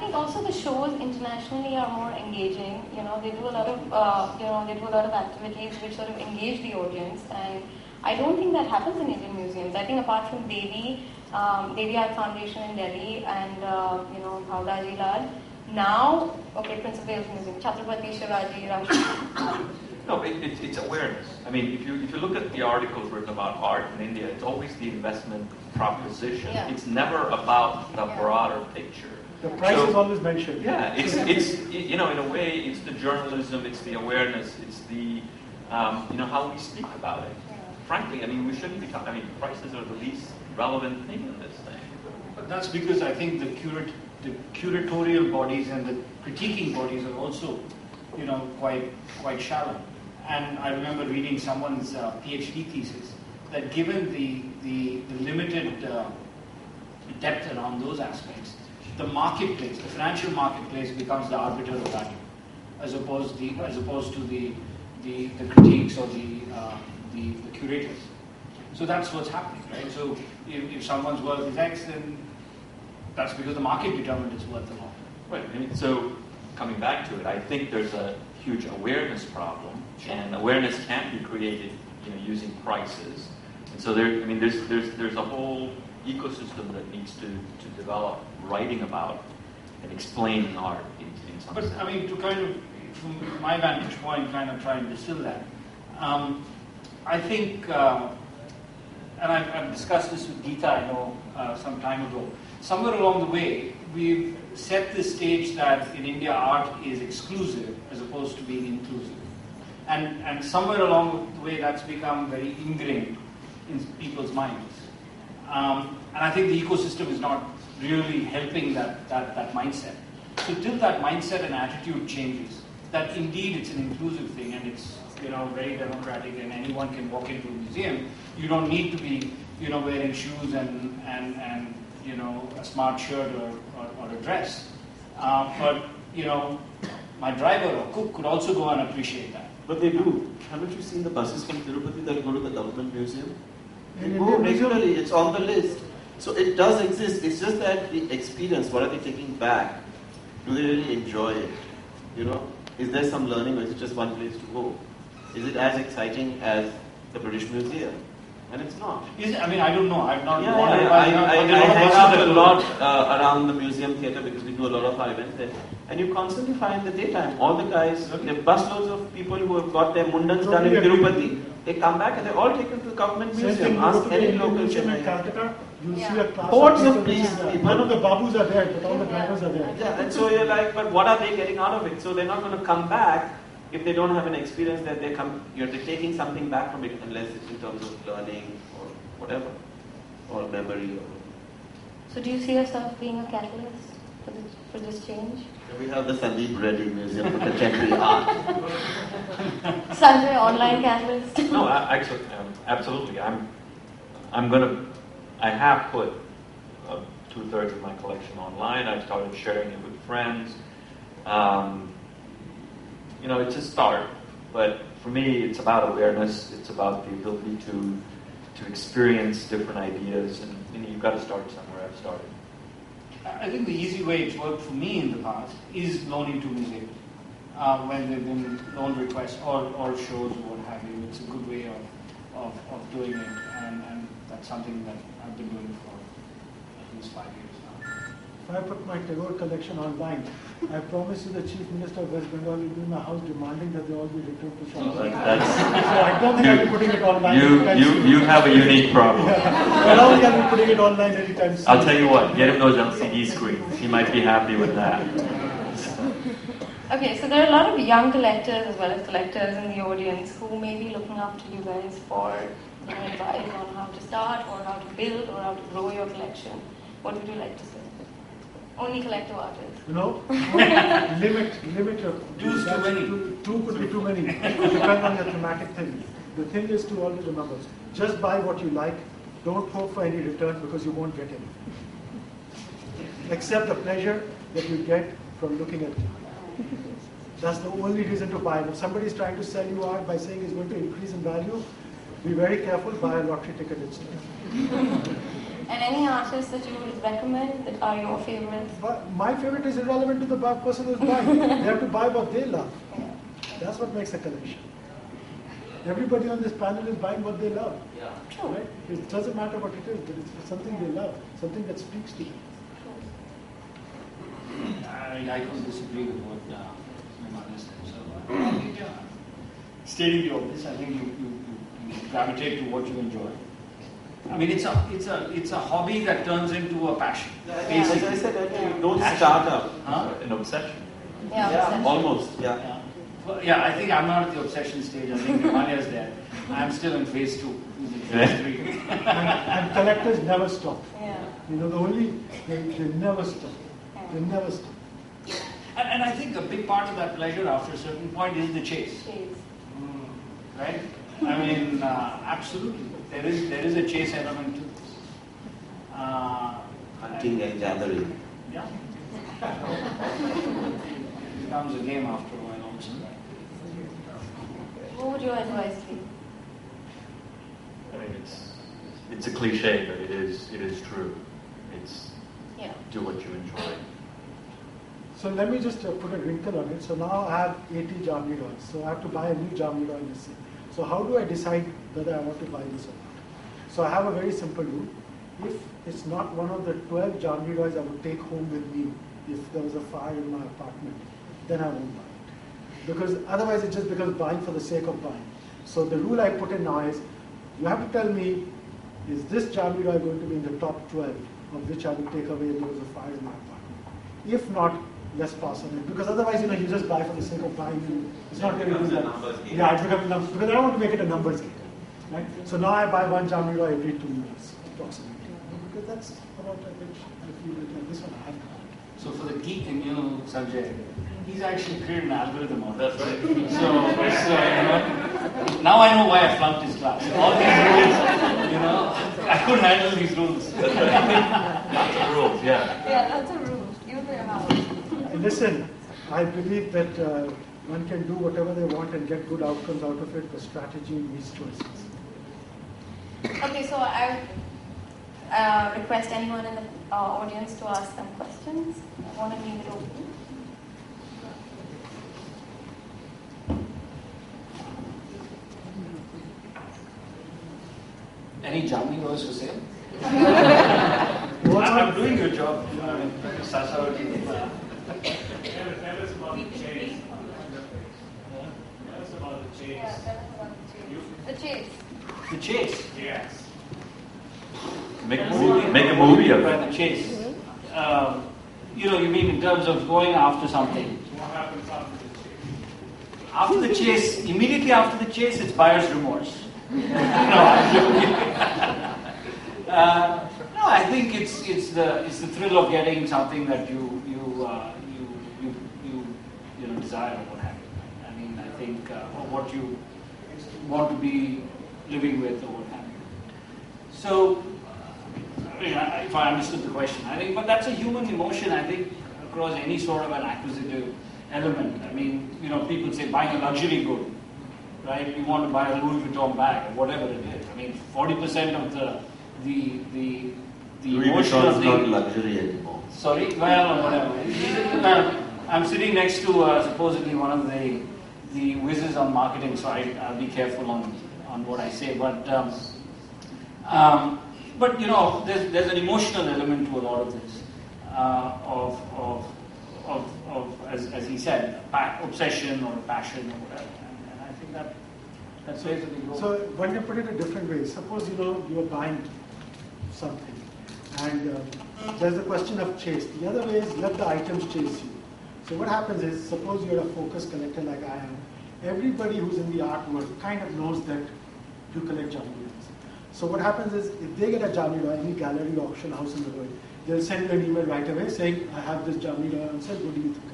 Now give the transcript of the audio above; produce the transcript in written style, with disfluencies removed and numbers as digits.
think also the shows internationally are more engaging. They do a lot of activities which sort of engage the audience, and I don't think that happens in Indian museums. I think apart from Devi Art Foundation in Delhi, and Bhavdaji Lal. Now, Prince of Wales Museum, Chhatrapati Shivaji, No, it's awareness. I mean, if you look at the articles written about art in India, it's always the investment proposition. Yeah. It's never about the broader picture. The price is always mentioned. Yeah, it's in a way, it's the journalism, it's the awareness, it's the how we speak about it. Yeah. Frankly, I mean, we shouldn't be talking. I mean, prices are the least relevant thing in this thing. But that's because I think the curatorial bodies and the critiquing bodies are also, quite shallow. And I remember reading someone's PhD thesis that given the limited depth around those aspects, the marketplace, the financial marketplace, becomes the arbiter of value, as opposed to the critiques or the curators. So that's what's happening, right? So if someone's work is X, then that's because the market determined its worth a lot. Right. I mean, so coming back to it, I think there's a huge awareness problem, and awareness can't be created, using prices. And so there's a whole ecosystem that needs to develop, writing about and explaining art in some sense. But I mean, to kind of, from my vantage point, kind of try and distill that. I think, and I've discussed this with Geeta, I know, some time ago. Somewhere along the way, we've set the stage that in India art is exclusive as opposed to being inclusive. And somewhere along the way that's become very ingrained in people's minds. And I think the ecosystem is not really helping that mindset. So till that mindset and attitude changes, that indeed it's an inclusive thing and it's very democratic and anyone can walk into a museum, you don't need to be wearing shoes and a smart shirt or a dress. But my driver or cook could also go and appreciate that. But they do. Haven't you seen the buses from Tirupati that go to the government museum? They go regularly, it's on the list. So it does exist. It's just that the experience, what are they taking back? Do they really enjoy it? Is there some learning or is it just one place to go? Is it as exciting as the British Museum? And it's not. I don't know. I've not. I hang out a lot around the museum theatre because we do a lot of our events there. And you constantly find the daytime, all the guys, there are busloads of people who have got their mundans done in Tirupati. They come back and they're all taken to the government museum. Ask any local Chennai. Calcutta, you'll see a class hordes of police people. None of the babus are there, but all the drivers are there. Yeah, and so you're like, but what are they getting out of it? So they're not going to come back if they don't have an experience that you're taking something back from it, unless it's in terms of learning or whatever, or memory. So do you see yourself being a catalyst for this change? We have the Sandeep Reddy Museum for Contemporary Art. Sanjay, online catalyst? No, actually, absolutely. I have put 2/3 of my collection online. I've started sharing it with friends. It's a start, but for me, it's about awareness. It's about the ability to experience different ideas, and you've got to start somewhere. I've started. I think the easy way it's worked for me in the past is loaning to museums when there have been loan requests or shows or what have you. It's a good way of doing it, and that's something that I've been doing for at least 5 years now. If I put my Tagore collection online, I promise you the Chief Minister of West Bengal will be in my house demanding that they all be returned to Shah. So I don't think I'll be putting it online. You have a unique problem. I don't think I'll be putting it online anytime soon. I'll tell you what, get him those LCD screens. He might be happy with that. Okay, so there are a lot of young collectors as well as collectors in the audience who may be looking up to you guys for advice on how to start or how to build or how to grow your collection. What would you like to say? Only collective artists. Limit your... Two's too many. Two could be too many. Depends on your thematic thing. The thing is to always remember, just buy what you like. Don't hope for any return because you won't get any. Accept the pleasure that you get from looking at it. That's the only reason to buy it. If somebody is trying to sell you art by saying it's going to increase in value, be very careful, buy a lottery ticket instead. And any artists that you would recommend that are your favorites? But my favorite is irrelevant to the person who's buying. They have to buy what they love. Yeah. That's what makes a collection. Everybody on this panel is buying what they love. Yeah. True. Right? It doesn't matter what it is, but it's something they love, something that speaks to them. I couldn't disagree with what Nirmalya said. So, I think, stating the obvious, I think you gravitate to what you enjoy. I mean, it's a hobby that turns into a passion. As I said earlier, you don't start up. An obsession. Yeah, Almost. Yeah. Well, yeah, I think I'm not at the obsession stage. I think Nirmalya's there. I'm still in phase 2. Who's in phase 3? And collectors never stop. Yeah. You know, they never stop. They never stop. And I think a big part of that pleasure after a certain point is the chase. Chase. Right? I mean, absolutely. There is a chase element to this. Hunting and gathering. Yeah. It becomes a game after a while also. What would your advice be? I mean, it's a cliche, but it is true. It's do what you enjoy. So let me just put a wrinkle on it. So now I have 80 Jamni dolls. So I have to buy a new Jamni doll this year. So how do I decide whether I want to buy this or not? So I have a very simple rule. If it's not one of the 12 Jamni dolls I would take home with me if there was a fire in my apartment, then I won't buy it. Because otherwise it just becomes buying for the sake of buying. So the rule I put in now is, you have to tell me, is this Jamni doll going to be in the top 12 of which I would take away if there was a fire in my apartment? If not, let's pass on it. Because otherwise, you just buy for the sake of buying. It's not going to do that. Yeah, it becomes numbers. Because I don't want to make it a numbers game. Right? So now I buy one Jamni doll every 2 years, approximately. Because that's about which I feel like this one I have. So for the geek in you, Sanjay, he's actually created an algorithm on that. That's right. So now I know why I flunked his class. All these rules, I couldn't handle these rules. That's right. Lots of rules, yeah. Yeah, that's a rule. You for your house. Listen, I believe that one can do whatever they want and get good outcomes out of it. The strategy needs choices. Okay, so I request anyone in the audience to ask some questions. I want to leave it open. Any Jamni dolls for sale? I'm doing your job. Parthasarthy. Tell us about the chase. Tell us about the chase. Yeah, tell us about the chase. The chase. Yes. Make a movie of it. The chase. You mean in terms of going after something? What happens after the chase? After the chase, immediately after the chase, it's buyer's remorse. No, I'm joking. No, I think it's the thrill of getting something that you desire or what have you. I mean, I think or what you want to be living with or what have you. So, if I understood the question, I think, but that's a human emotion. I think across any sort of an acquisitive element. I mean, people say buying a luxury good, right? You want to buy a Louis Vuitton bag or whatever it is. I mean, 40% of the Louis emotion Vuitton of is the not luxury anymore. Sorry, well, whatever. I'm sitting next to supposedly one of the whizzes on marketing, so I'll be careful on what I say. But there's an emotional element to a lot of this, as he said, obsession or passion or whatever. And I think that's where we go. So one can put it a different way. Suppose you're buying something, and there's the question of chase. The other way is let the items chase you. So what happens is, suppose you're a focus collector like I am. Everybody who's in the art world kind of knows that you collect Jamni dolls. So what happens is, if they get a Jamni doll, any gallery auction house in the world, they'll send you an email right away saying, I have this Jamni doll on sale, what do you think?